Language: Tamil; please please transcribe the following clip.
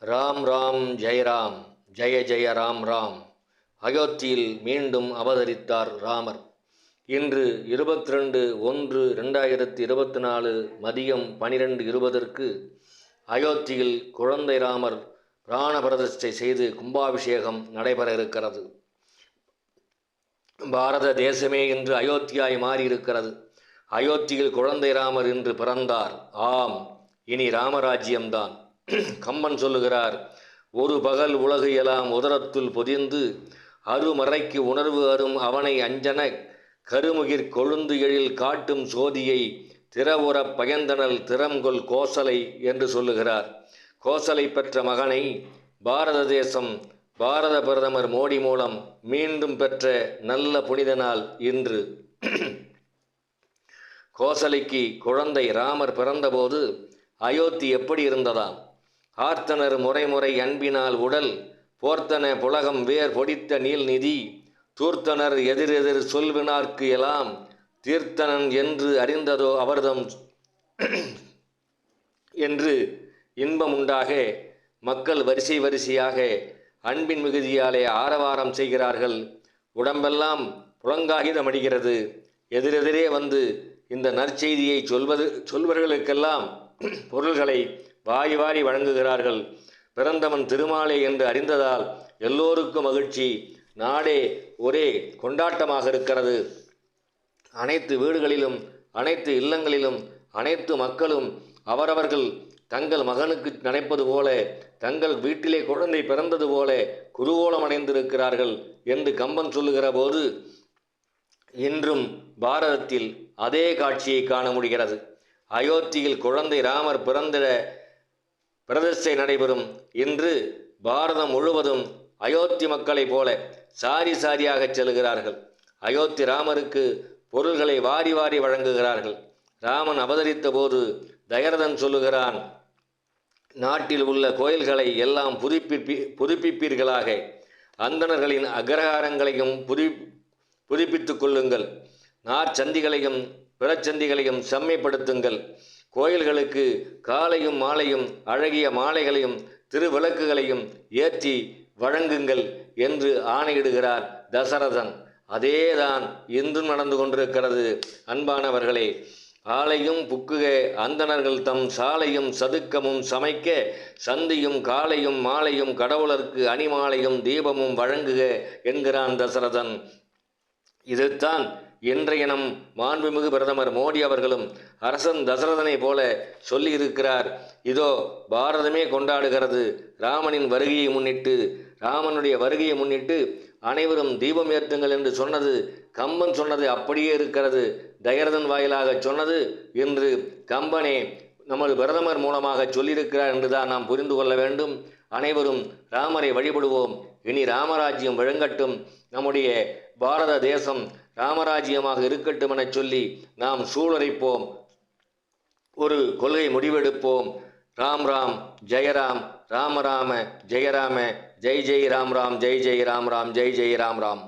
ராம் ராம் ஜெயராம் ஜெய ஜெய ராம் ராம். அயோத்தியில் மீண்டும் அவதரித்தார் ராமர். இன்று 22/1/2024 மதியம் 12:20 அயோத்தியில் குழந்தை ராமர் பிராண பிரதிஷ்டை செய்து கும்பாபிஷேகம் நடைபெற இருக்கிறது. பாரத தேசமே இன்று அயோத்தியாய் மாறியிருக்கிறது. அயோத்தியில் குழந்தை ராமர் இன்று பிறந்தார். ஆம், இனி ராமராஜ்யம்தான். கம்பன் சொல்லுகிறார், ஒரு பகல் உலகு எல்லாம் உதரத்துள் பொதிந்து அருமறைக்கு உணர்வு அரும் அவனை அஞ்சன கருமுகிற் கொழுந்து எழில் காட்டும் சோதியை திறவுறப் பயந்தனல் திறம்கொள் கோசலை என்று சொல்லுகிறார். கோசலை பெற்ற மகனை பாரத தேசம் பாரத பிரதமர் மோடி மூலம் மீண்டும் பெற்ற நல்ல புனித நாள் இன்று. கோசலைக்கு குழந்தை ராமர் பிறந்தபோது அயோத்தி எப்படி இருந்ததாம்? ஆர்த்தனர் முறைமுறை அன்பினால் உடல் போர்த்தன புலகம் வேர் பொடித்த நீள்நிதி தூர்த்தனர் எதிரெதிர் சொல்வினார்க்கு எல்லாம் தீர்த்தனன் என்று அறிந்ததோ அவர்தம் என்று இன்பம் உண்டாக மக்கள் வரிசை வரிசையாக அன்பின் மிகுதியாலே ஆரவாரம் செய்கிறார்கள். உடம்பெல்லாம் புலங்காகிதமடிகிறது. எதிரெதிரே வந்து இந்த நற்செய்தியை சொல்வர்களுக்கெல்லாம் பொருள்களை வாரி வாரி வழங்குகிறார்கள். பிறந்தவன் திருமாலே என்று அறிந்ததால் எல்லோருக்கும் மகிழ்ச்சி. நாடே ஒரே கொண்டாட்டமாக இருக்கிறது. அனைத்து வீடுகளிலும் அனைத்து இல்லங்களிலும் அனைத்து மக்களும் அவரவர்கள் தங்கள் மகனுக்கு நினைப்பது போல தங்கள் வீட்டிலே குழந்தை பிறந்தது போல குதூகலம் அடைந்திருக்கிறார்கள் என்று கம்பன் சொல்லுகிற போது இன்றும் பாரதத்தில் அதே காட்சியை காண முடிகிறது. அயோத்தியில் குழந்தை ராமர் பிறந்திட பிரதிஷ்டை நடைபெறும். இன்று பாரதம் முழுவதும் அயோத்தி மக்களைப் போல சாரி சாரியாக செல்கிறார்கள். அயோத்தி ராமருக்கு பொருள்களை வாரி வாரி வழங்குகிறார்கள். ராமன் அவதரித்த போது தயரதன் சொல்லுகிறான், நாட்டில் உள்ள கோயில்களை எல்லாம் புதுப்பிப்பீர்களாக, அந்தணர்களின் அக்ரஹாரங்களையும் புதுப்பித்துக் கொள்ளுங்கள், நாற்சந்திகளையும் பிறச்சந்திகளையும் செம்மைப்படுத்துங்கள், கோயில்களுக்கு காலையும் மாலையும் அழகிய மாலைகளையும் திருவிளக்குகளையும் ஏற்றி வழங்குங்கள் என்று ஆணையிடுகிறார் தசரதன். அதேதான் இன்றும் நடந்து கொண்டிருக்கிறது. அன்பானவர்களே, ஆலையும் புக்குக அந்தணர்கள் தம் சாலையும் சதுக்கமும் சமைக்க சந்தியும் காலையும் மாலையும் கடவுளர்க்கு அணிமாலையும் தீபமும் வழங்குக என்கிறான் தசரதன். இதுதான் இன்றைய நம் மாண்புமிகு பிரதமர் மோடி அவர்களும் அரசன் தசரதனை போல சொல்லியிருக்கிறார். இதோ பாரதமே கொண்டாடுகிறது ராமனுடைய வருகையை முன்னிட்டு அனைவரும் தீபம் ஏற்றுங்கள் என்று சொன்னது கம்பன் சொன்னது அப்படியே இருக்கிறது. தயரதன் வாயிலாக சொன்னது இன்று கம்பனே நமது பிரதமர் மூலமாக சொல்லியிருக்கிறார் என்றுதான் நாம் புரிந்து கொள்ள வேண்டும். அனைவரும் ராமரை வழிபடுவோம். இனி ராமராஜ்யம் விளங்கட்டும். நம்முடைய பாரத தேசம் ராமராஜ்யமாக இருக்கட்டும் என சொல்லி நாம் சூழரைப்போம். ஒரு கொள்கை முடிவெடுப்போம். ராம் ராம் ஜெயராம் ராம ராம ஜெயராம ஜெய் ஜெய் ராம் ராம் ஜெய் ஜெய் ராம் ராம் ஜெய் ஜெய் ராம் ராம்.